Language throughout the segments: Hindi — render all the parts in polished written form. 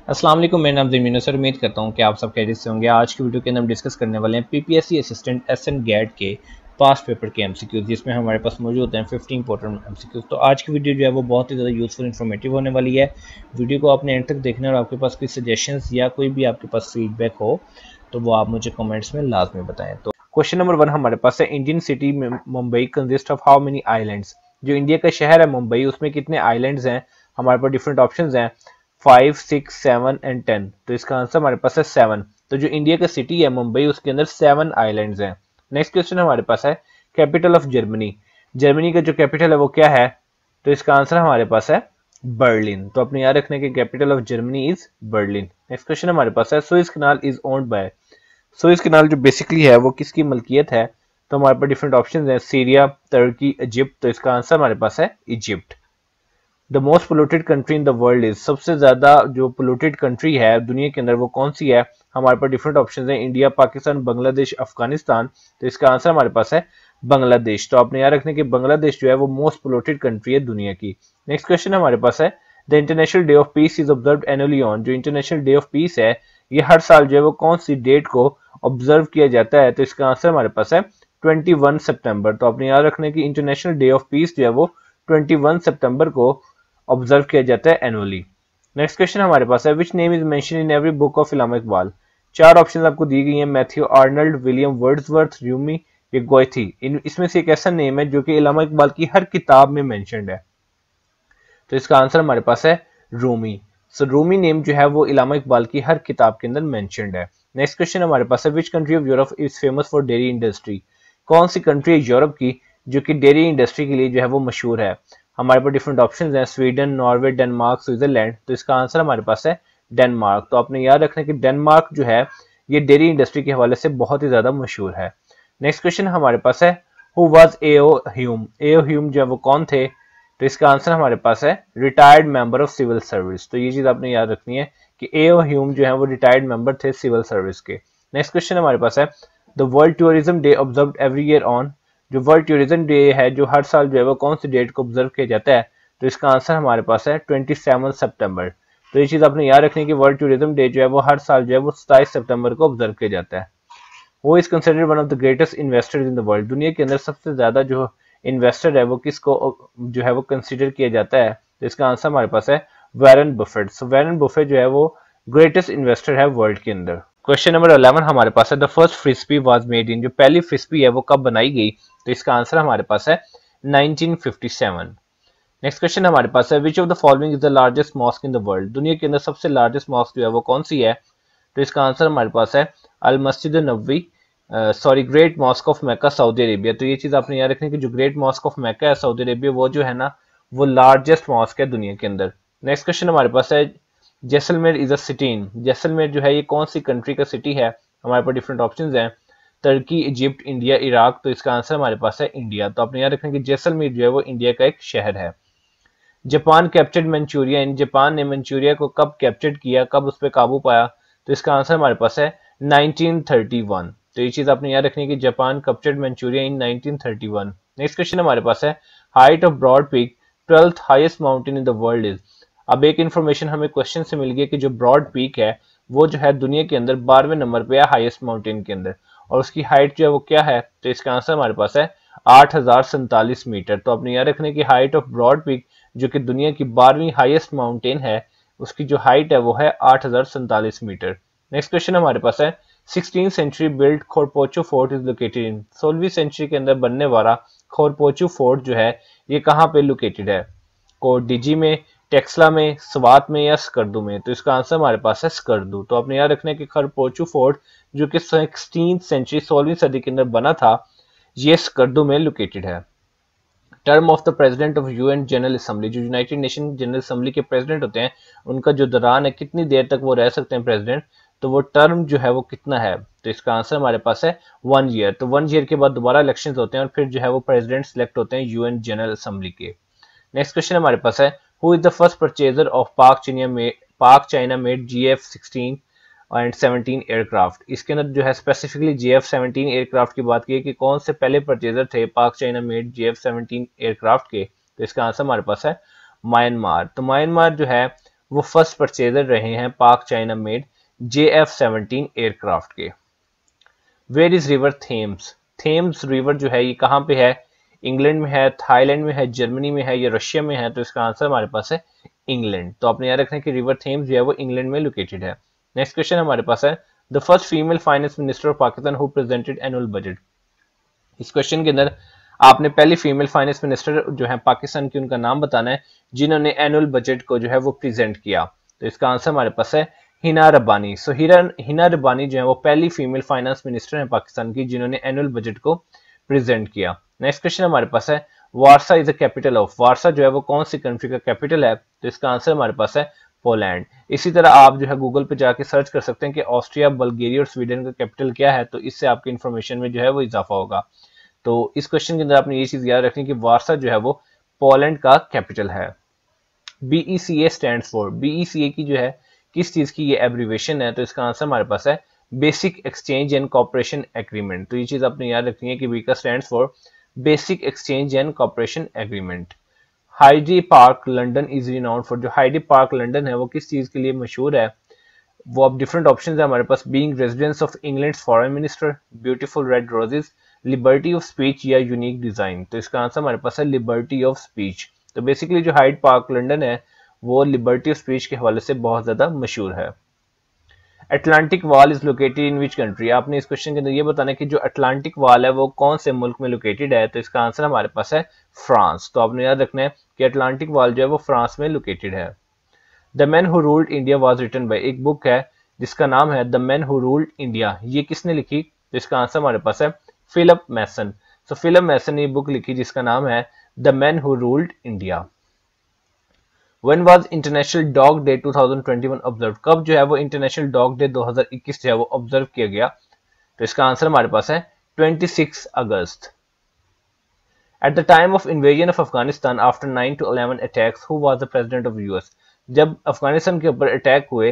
अस्सलाम वालेकुम, मेरा नाम ज़मीन सर। उम्मीद करता हूँ कि आप सब खैरियत से होंगे। आज की वीडियो के अंदर हम डिस्कस करने वाले हैं पीपीएससी असिस्टेंट एसएन गैट के पास्ट पेपर के एमसीक्यूज, जिसमें हमारे पास मौजूद हैं 15 इंपॉर्टेंट एमसीक्यूज। तो आज की वीडियो जो है वो बहुत ही ज़्यादा यूजफुल इन्फॉर्मेटिव होने वाली है। वीडियो को आपने एंड तक देखना है और आपके पास कोई सजेशंस या कोई भी आपके पास फीडबैक हो तो वो आप मुझे कमेंट्स में लाजमी बताएं। तो क्वेश्चन नंबर 1 हमारे पास है, Indian city Mumbai consist of how many islands. जो इंडिया का शहर है मुंबई, उसमें कितने आइलैंड्स हैं? हमारे पास डिफरेंट ऑप्शंस हैं 5, 6, 7 एंड 10। तो इसका आंसर हमारे पास है 7। तो जो इंडिया का सिटी है मुंबई, उसके अंदर 7 आइलैंड्स हैं। नेक्स्ट क्वेश्चन हमारे पास है, कैपिटल ऑफ जर्मनी। जर्मनी का जो कैपिटल है वो क्या है? तो इसका आंसर हमारे पास है बर्लिन। तो अपने याद रखने की capital of Germany is Berlin. Next question हमारे पास है, Suez canal is owned by. Suez canal जो बेसिकली है वो किसकी मलकियत है? तो हमारे पास डिफरेंट ऑप्शन है, सीरिया, तुर्की, इजिप्ट। तो इसका आंसर हमारे पास है Egypt. The most polluted country in the world is, सबसे ज्यादा जो पोल्यूटेड कंट्री है दुनिया के अंदर वो कौन सी है? हमारे पास डिफरेंट ऑप्शन है, इंडिया, पाकिस्तान, बांग्लादेश, अफगानिस्तान। तो इसका आंसर हमारे पास है बांग्लादेश। तो आपने याद रखने की बांग्लादेश जो है वो मोस्ट पोल्यूटेड कंट्री है दुनिया की। नेक्स्ट क्वेश्चन हमारे पास है, the international day of peace is observed annually on. जो इंटरनेशनल डे ऑफ पीस है ये हर साल जो है वो कौन सी डेट को ऑब्जर्व किया जाता है? तो इसका आंसर हमारे पास है 21 सितंबर। तो आपने याद रखने की इंटरनेशनल डे ऑफ पीस जो है वो 21 सितंबर को ऑब्जर्व किया जाता है एनुअली। नेक्स्ट क्वेश्चन हमारे पास है, which name is mention in every book of Allama Iqbal. चार ऑप्शन आपको दी गई हैं, Matthew Arnold, William Wordsworth, Rumi या गोएथी। इसमें से एक ऐसा नेम है जो कि इलामा इकबाल की हर किताब में मेंशन्ड है। तो इसका आंसर हमारे पास है रूमी। सो रूमी नेम जो है वो इलामा इकबाल की हर किताब के अंदर मेंशन्ड है। नेक्स्ट क्वेश्चन हमारे पास है, which country of Europe is famous for dairy industry. कौन सी कंट्री है यूरोप की जो कि डेयरी इंडस्ट्री के लिए जो है वो मशहूर है? हमारे पास डिफरेंट ऑप्शंस हैं, स्वीडन, नॉर्वे, डेनमार्क, स्विट्जरलैंड। तो इसका आंसर हमारे पास है डेनमार्क। तो आपने याद रखना कि डेनमार्क जो है ये डेयरी इंडस्ट्री के हवाले से बहुत ही ज्यादा मशहूर है। नेक्स्ट क्वेश्चन हमारे पास है, who was AO Hume. AO Hume जो है वो कौन थे? तो इसका आंसर हमारे पास है retired member of civil service. तो ये चीज आपने याद रखनी है कि एओ ह्यूम जो है वो रिटायर्ड मेंबर थे सिविल सर्विस के। नेक्स्ट क्वेश्चन हमारे पास है, the world tourism day observed every year on. जो वर्ल्ड टूरिज्म डे है जो हर साल जो है वो कौन सी डेट को ऑब्जर्व किया जाता है? तो इसका आंसर हमारे पास है 27 सितंबर। तो ये चीज आपने याद रखनी है कि वर्ल्ड टूरिज्म डे जो है वो हर साल जो है वो 27 सितंबर को ऑब्जर्व किया जाता है। वो is considered one of the greatest investors in the world. दुनिया के अंदर सबसे ज्यादा जो इन्वेस्टर है वो किसको जो है वो कंसिडर किया जाता है? तो इसका आंसर हमारे पास है वॉरेन बफेट। सो वॉरेन बफेट जो है वो ग्रेटेस्ट इन्वेस्टर है वर्ल्ड के अंदर। क्वेश्चन नंबर 11 हमारे पास है, the first frisbee was made in. जो पहली फ्रिस्बी है वो कब बनाई गई? तो इसका आंसर हमारे पास है 1957। नेक्स्ट क्वेश्चन हमारे पास है, which of the following is the largest mosque in the world. दुनिया के अंदर सबसे लार्जेस्ट मॉस्क जो है वो कौन सी है? तो इसका आंसर हमारे पास है Al Masjid Nabawi, great mosque of Mecca, Saudi Arabia. तो ये चीज आपने याद रखनी कि जो ग्रेट मॉस्क ऑफ मक्का है सऊदी अरेबिया, वो जो है ना वो लार्जेस्ट मॉस्क है दुनिया के अंदर। नेक्स्ट क्वेश्चन हमारे पास है, Jaisalmer is a city in. Jaisalmer जो है ये कौन सी कंट्री का सिटी है? हमारे पास डिफरेंट ऑप्शंस हैं, तुर्की, इजिप्ट, इंडिया, इराक। तो इसका आंसर हमारे पास है इंडिया। तो आपने याद रखना कि जैसलमेर जो है वो इंडिया का एक शहर है। जापान कैप्चर्ड मंचूरिया इन। जापान ने मंचूरिया को कब कैप्चर्ड किया, कब उस पर काबू पाया? तो इसका आंसर हमारे पास है 1931। तो ये चीज आपने याद रखनी है कि Japan captured Manchuria in 1931। Next question हमारे पास है, height of Broad Peak 12th highest mountain in the world is. अब एक इन्फॉर्मेशन हमें क्वेश्चन से मिल गई कि जो ब्रॉड पीक है वो जो है दुनिया के अंदर 12वें नंबर पे है हाईएस्ट माउंटेन के अंदर, और उसकी हाइट जो है वो क्या है? तो इसका आंसर हमारे पास है 8047 मीटर। तो अपने याद रखने की हाइट ऑफ ब्रॉड पीक जो कि दुनिया की 12वीं हाईएस्ट माउंटेन है, उसकी जो हाइट है वो है 8047 मीटर। नेक्स्ट क्वेश्चन हमारे पास है, 16th century build Khorpocho fort is located in. 16वीं सेंचुरी के अंदर बनने वाला खोरपोचो फोर्ट जो है ये कहाँ पे लोकेटेड है? कोडिजी में, टेक्सला में, स्वात में या स्कर्दू में? तो इसका आंसर हमारे पास है स्कर्दू। तो आपने याद रखना है कि खोरपोचो फोर्ट जो कि 16th सेंचुरी 16वीं सदी के अंदर बना था ये स्कर्दू में लोकेटेड है। Term of the president of UN general assembly. जो यूनाइटेड नेशन जनरल असेंबली के प्रेसिडेंट होते हैं उनका जो दौरान है, कितनी देर तक वो रह सकते हैं प्रेसिडेंट, तो वो टर्म जो है वो कितना है? तो इसका आंसर हमारे पास है 1 ईयर। तो 1 ईयर के बाद दोबारा इलेक्शंस होते हैं और फिर जो है वो प्रेसिडेंट सिलेक्ट होते हैं यूएन जनरल असेंबली के। नेक्स्ट क्वेश्चन हमारे पास है, who is the first purchaser of Pak China made GF-16 and 17 aircraft. इसके अंदर जो है स्पेसिफिकली GF-17 एयरक्राफ्ट की बात की कि कौन से पहले परचेजर थे पाक चाइना मेड GF-17 एयरक्राफ्ट के। तो इसका आंसर हमारे पास है म्यांमार। तो म्यांमार जो है वो फर्स्ट परचेजर रहे हैं Pak China made JF-17 aircraft के। Where is river Thames? Thames river जो है ये कहाँ पे है? इंग्लैंड में है, थाईलैंड में है, जर्मनी में है या रशिया में है? तो इसका आंसर हमारे पास है इंग्लैंड। तो आपने याद रखना है कि रिवर थेम्स जो है वो इंग्लैंड में लोकेटेड है। नेक्स्ट क्वेश्चन हमारे पास है the first female finance minister of Pakistan who presented annual budget. इस क्वेश्चन के अंदर आपने पहली फीमेल फाइनेंस मिनिस्टर जो है पाकिस्तान की उनका नाम बताना है जिन्होंने एनुअल बजट को जो है वो प्रेजेंट किया। तो इसका आंसर हमारे पास है हिना रब्बानी। सो हिना रब्बानी जो है वो पहली फीमेल फाइनेंस मिनिस्टर है पाकिस्तान की जिन्होंने एनुअल बजट को प्रेजेंट किया। नेक्स्ट क्वेश्चन हमारे पास है वारसा इज द कैपिटल ऑफ? वारसा जो है वो कौन सी कंट्री का कैपिटल है? तो इसका आंसर हमारे पास है पोलैंड। इसी तरह आप जो है गूगल पे जाके सर्च कर सकते हैं कि ऑस्ट्रिया, बल्गेरिया और स्वीडन का कैपिटल क्या है, तो इससे आपकी इन्फॉर्मेशन में जो है वो इजाफा होगा। तो इस क्वेश्चन के अंदर आपने ये चीज याद रखनी कि वारसा जो है वो पोलैंड का कैपिटल है। BECA stands for? BECA की जो है किस चीज की ये एब्रीवेशन है? तो इसका आंसर हमारे पास है basic exchange and cooperation agreement. तो ये चीज आपने याद रखनी है कि BECA stands for basic exchange and cooperation agreement. Heidi park London is renowned for? जो हाइडी पार्क लंदन है वो किस चीज के लिए मशहूर है? वो अब डिफरेंट ऑप्शन है हमारे पास। Being residence of England's foreign minister, beautiful red roses, liberty of speech या यूनिक डिजाइन। तो इसका आंसर हमारे पास है लिबर्टी ऑफ स्पीच। तो बेसिकली जो हाइड पार्क लंदन है वो लिबर्टी ऑफ स्पीच के हवाले से बहुत ज्यादा मशहूर है। Atlantic wall is located in which country? आपने इस क्वेश्चन के अंदर ये बताना है कि जो अटलांटिक वॉल है वो कौन से मुल्क में लोकेटेड है? तो इसका आंसर हमारे पास है फ्रांस। तो आपने याद रखना है कि अटलांटिक वॉल जो है वो फ्रांस में लोकेटेड है। The man who ruled India was written by? एक बुक है जिसका नाम है the man who ruled India, ये किसने लिखी? तो इसका आंसर हमारे पास है फिलिप मैसन। सो फिलिप मैसन ने बुक लिखी जिसका नाम है the man who ruled India. When was international dog day 2021 observe? कब जो है वो इंटरनेशनल डॉग डे 2021 जो है वो ऑब्जर्व किया गया? तो इसका आंसर हमारे पास है 26 अगस्त। At the time of invasion of Afghanistan after 9/11 attacks, who was the president of US? जब अफगानिस्तान के ऊपर अटैक हुए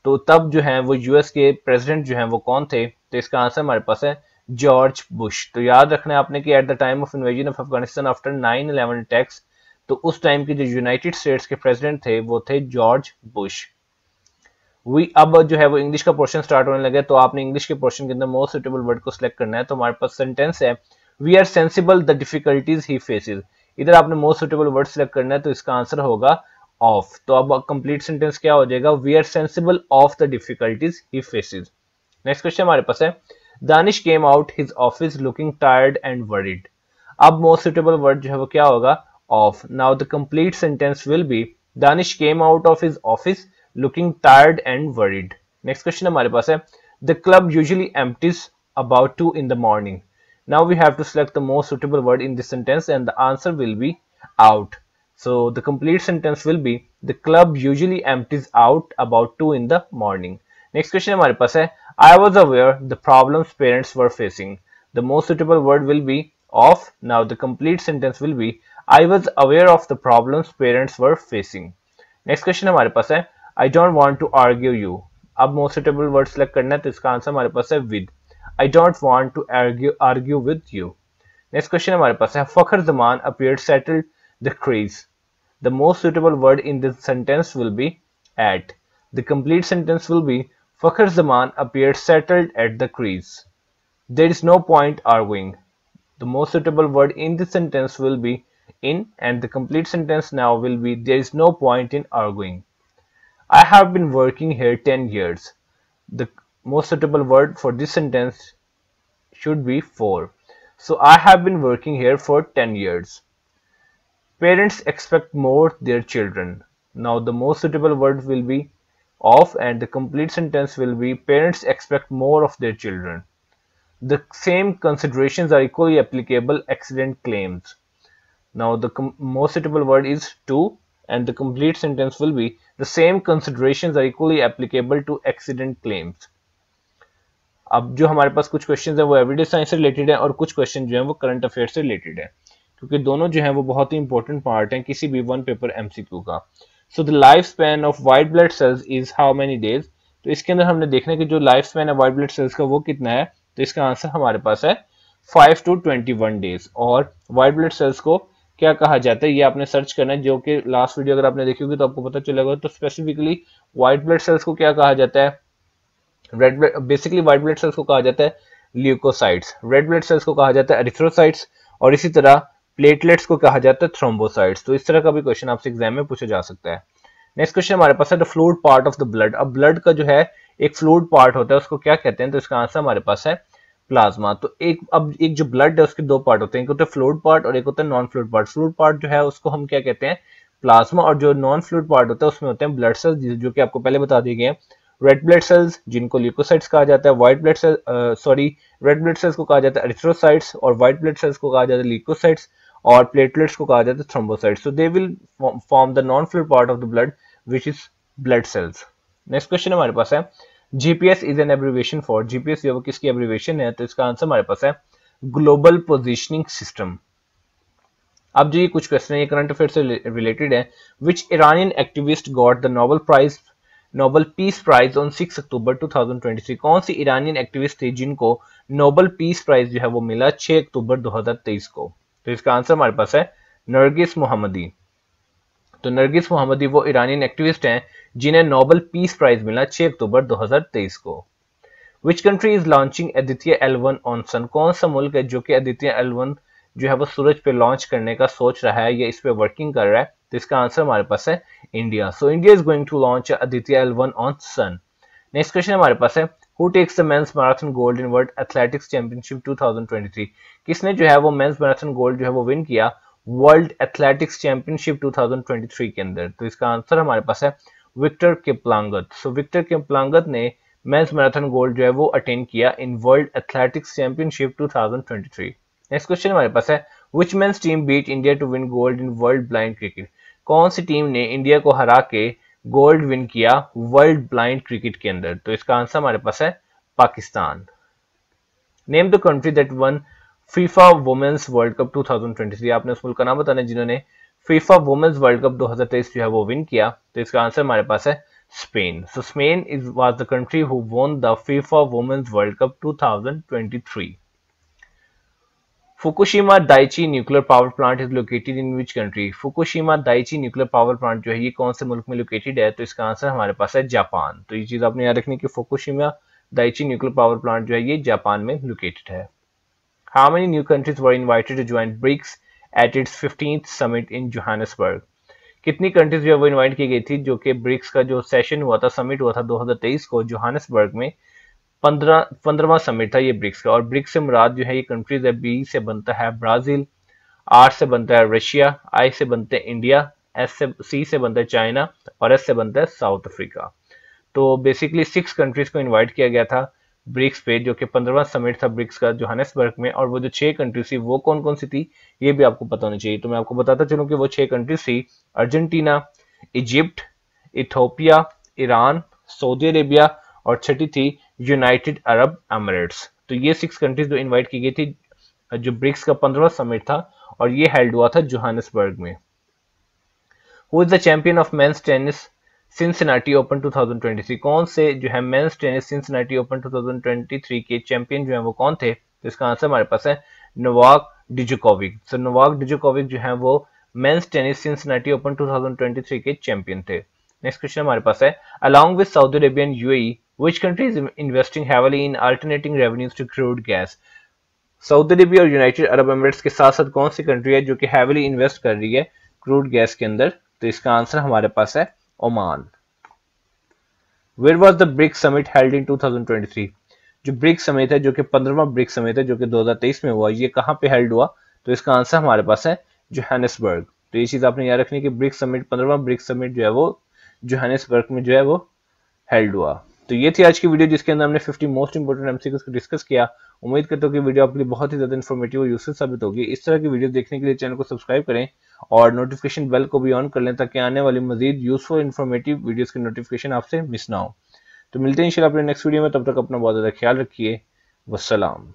तो तब जो है वो यूएस के प्रेसिडेंट जो है वो कौन थे? तो इसका आंसर हमारे पास है जॉर्ज बुश। तो याद रखना है आपने कि at the time of invasion of Afghanistan after 9/11 attacks, तो उस टाइम के जो यूनाइटेड स्टेट्स के प्रेसिडेंट थे वो थे जॉर्ज बुश। अब जो है वो इंग्लिश का पोर्शन स्टार्ट होने लगे, तो आपने इंग्लिश के पोर्शन के अंदर मोस्ट सुटेबल वर्ड को सिलेक्ट करना है। तो हमारे पास सेंटेंस है we are sensible the difficulties he faces. इधर आपने मोस्ट सुटेबल वर्ड सिलेक्ट करना है, तो इसका आंसर होगा ऑफ। तो अब कंप्लीट सेंटेंस क्या हो जाएगा? We are sensible of the difficulties he faces. Next question हमारे पास है Danish came out his office looking tired and worried. अब मोस्ट सुटेबल वर्ड जो है वो क्या होगा? Of. Now the complete sentence will be Danish came out of his office looking tired and worried. Next question हमारे पास है the club usually empties about 2 in the morning. Now we have to select the most suitable word in this sentence and the answer will be out. So the complete sentence will be the club usually empties out about 2 in the morning. Next question हमारे पास है I was aware the problems parents were facing. The most suitable word will be of. Now the complete sentence will be I was aware of the problems parents were facing. Next question हमारे पास है I don't want to argue you. अब most suitable word select करना है, तो इसका आंसर हमारे पास है with. I don't want to argue with you. Next question हमारे पास है फखर Zaman appeared settled the crease. The most suitable word in this sentence will be at. The complete sentence will be Fakhar Zaman appeared settled at the crease. There is no point arguing. The most suitable word in this sentence will be in, and the complete sentence now will be there is no point in arguing. I have been working here 10 years. The most suitable word for this sentence should be for. So I have been working here for 10 years. Parents expect more their children. Now the most suitable word will be of, and the complete sentence will be parents expect more of their children. The same considerations are equally applicable accident claims. Now the most suitable word is to, and the complete sentence will be the same considerations are equally applicable to accident claims. अब जो हमारे पास कुछ क्वेश्चन है वो एवरीडे साइंस से रिलेटेड है और कुछ क्वेश्चन जो है वो करंट अफेयर से रिलेटेड है, क्योंकि दोनों जो है वो बहुत ही इंपॉर्टेंट पार्ट हैं किसी भी वन पेपर एमसीक्यू का। So the life span of white blood cells is how many days? तो इसके अंदर हमने देखना है कि जो लाइफ स्पैन है व्हाइट ब्लड सेल्स का वो कितना है। तो इसका आंसर हमारे पास है 5 to 21 डेज, और व्हाइट ब्लड सेल्स को क्या कहा जाता है, ये आपने सर्च करना है, जो कि लास्ट वीडियो अगर आपने देखी होगी तो आपको पता चलेगा। तो स्पेसिफिकली व्हाइट ब्लड सेल्स को क्या कहा जाता है, red blood, basically white blood cells को कहा जाता है ल्यूकोसाइट्स, रेड ब्लड सेल्स को कहा जाता है एरिथ्रोसाइट्स, और इसी तरह प्लेटलेट्स को कहा जाता है थ्रोम्बोसाइट्स। तो इस तरह का भी क्वेश्चन आपसे एग्जाम में पूछा जा सकता है। नेक्स्ट क्वेश्चन हमारे पास है the fluid part of the blood. अब ब्लड का जो है एक फ्लूइड पार्ट होता है, उसको क्या कहते हैं, तो इसका आंसर हमारे पास है प्लाज्मा। तो एक जो ब्लड है उसके दो पार्ट होते हैं, एक होता है फ्लूइड पार्ट और एक होता है non fluid part. Fluid part जो है उसको हम क्या कहते हैं, प्लाज्मा, और जो नॉन फ्लूइड पार्ट होता है उसमें होते हैं ब्लड सेल्स, जो कि आपको पहले बता दिए गए हैं। रेड ब्लड सेल्स जिनको ल्यूकोसाइट्स कहा जाता है, white blood cell red blood cells को कहा जाता है एरिथ्रोसाइट्स, और व्हाइट ब्लड सेल्स को कहा जाता है ल्यूकोसाइट्स, और प्लेटलेट्स को कहा जाता है thrombocytes. So they will form the non fluid part of the blood which is blood cells. Next question हमारे पास है GPS is an abbreviation for. GPS जो किसकी एब्रिविएशन है, तो इसका आंसर हमारे पास है ग्लोबल पोजिशनिंग सिस्टम। अब जो ये कुछ क्वेश्चन है ये करंट अफेयर से रिलेटेड है। Which Iranian activist got the Nobel peace prize on 6 October 2023। कौन सी ईरानियन एक्टिविस्ट थी जिनको नोबेल पीस प्राइज जो है वो मिला 6 अक्टूबर 2023 को। तो इसका आंसर हमारे पास है नरगिस मोहम्मदी। तो नरगिस मोहम्मदी वो ईरानियन एक्टिविस्ट हैं जिन्हें नोबेल पीस प्राइज मिला 6 अक्टूबर 2023 को। Which country is launching Aditya L1 on sun. कौन सा मुल्क है जो कि आदित्य L1 जो है वो सूरज पे लॉन्च करने का सोच रहा है या इस पे वर्किंग कर रहा है, तो इसका आंसर हमारे पास है India. So India is going to launch Aditya L1 on sun. Next question हमारे पास है who takes the men's marathon gold in world athletics championship 2023। किसने जो है वो मेंस मैराथन गोल्ड जो है वो विन किया वर्ल्ड एथलेटिक्स चैंपियनशिप 2023 के अंदर। तो इसका आंसर हमारे पास है विक्टर किपलांगत। सो विक्टर किपलांगत ने मेंस मैराथन गोल्ड जो है वो अटेन किया in world athletics championship 2023। Next question हमारे पास है which men's team beat India to win gold in world blind cricket. कौन सी टीम ने इंडिया को हरा के गोल्ड विन किया वर्ल्ड ब्लाइंड क्रिकेट के अंदर, तो इसका आंसर हमारे पास है Pakistan. Name the country that won FIFA women's world cup 2023। आपने उस मुल्क का नाम बताना जिन्होंने फीफा वुमेन्स वर्ल्ड कप 2023 जो है वो विन किया, तो इसका आंसर हमारे पास है Spain. So Spain was the country who won the FIFA women's world cup 2023। Fukushima Daiichi nuclear power plant is located in which country. Fukushima Daiichi nuclear power plant जो है ये कौन से मुल्क में लोकेटेड है, तो इसका आंसर हमारे पास है जापान। तो ये चीज आपने याद रखनी कि Fukushima Daiichi nuclear power plant जो है ये जापान में लोकेटेड है। How many new countries were invited to join BRICS at its 15th summit in Johannesburg. कितनी कंट्रीज जो है वो इन्वाइट की गई थी जो कि ब्रिक्स का जो सेशन हुआ था, समिट हुआ था 2023 को जोहान्सबर्ग में, 15वां समिट था ये ब्रिक्स का। और ब्रिक्स से मुराद जो है ये कंट्रीज है, बी से बनता है ब्राजील, आर से बनता है रशिया, आई से बनते हैं इंडिया, सी से बनता है चाइना, और एस से बनता है साउथ अफ्रीका। तो बेसिकली 6 कंट्रीज को इन्वाइट किया गया था ब्रिक्स पे, जो कि 15वां समिट था ब्रिक्स का जोहान्सबर्ग में। और वो जो 6 कंट्रीज थी वो कौन कौन सी थी ये भी आपको पता होना चाहिए। तो मैं आपको बताता चलूं कि वो 6 कंट्रीज थी Argentina, Egypt, Ethiopia, Iran, Saudi Arabia, और छठी थी यूनाइटेड अरब एमिरेट्स। तो ये 6 कंट्रीज जो इन्वाइट की गई थी जो ब्रिक्स का 15वां समिट था, और ये हेल्ड हुआ था जोहान्सबर्ग में। Who is the champion of men's tennis Cincinnati Open 2023। कौन से जो है मेंस टेनिस सिंसिनाटी ओपन 2023 के चैंपियन जो है वो कौन थे, तो इसका आंसर हमारे पास है नोवाक डिजोकोविक। सो नोवाक डिजोकोविक जो है वो मेंस टेनिस सिंसिनाटी ओपन 2023 के चैंपियन थे। नेक्स्ट क्वेश्चन हमारे पास है along with Saudi Arabia and UAE which country is investing heavily in alternating revenues to crude gas. Saudi Arabia और यूनाइटेड अरब एमिरेट्स के साथ साथ कौन सी कंट्री है जो कि हेवीली इन्वेस्ट कर रही है क्रूड गैस के अंदर, तो इसका आंसर हमारे पास है Oman. Where was the BRICS summit held in 2023। जो ब्रिक्स समिट है जो कि 15वां ब्रिक्स समिट है जो कि 2023 में हुआ, ये कहां पे हेल्ड हुआ, तो इसका आंसर हमारे पास है जोहान्सबर्ग। तो ये चीज आपने याद रखनी कि ब्रिक्स समिट 15वां ब्रिक्स समिट जो है वो जोहान्सबर्ग में जो है वो हेल्ड हुआ। तो ये थी आज की वीडियो जिसके अंदर हमने 50 मोस्ट इंपोर्टेंट एमसीक्यूज को डिस्कस किया। उम्मीद करता हूँ कि वीडियो आपके लिए बहुत ही ज्यादा इन्फॉर्मेटिव और यूजफुल साबित होगी। इस तरह की वीडियो देखने के लिए चैनल को सब्सक्राइब करें और नोटिफिकेशन बेल को भी ऑन कर लें ताकि आने वाली मजीद यूजफुल इन्फॉर्मेटिव वीडियोस की नोटिफिकेशन आपसे मिस ना हो। तो मिलते हैं इंशाल्लाह अपने नेक्स्ट वीडियो में, तब तक अपना बहुत ज्यादा ख्याल रखिए। वस्सलाम।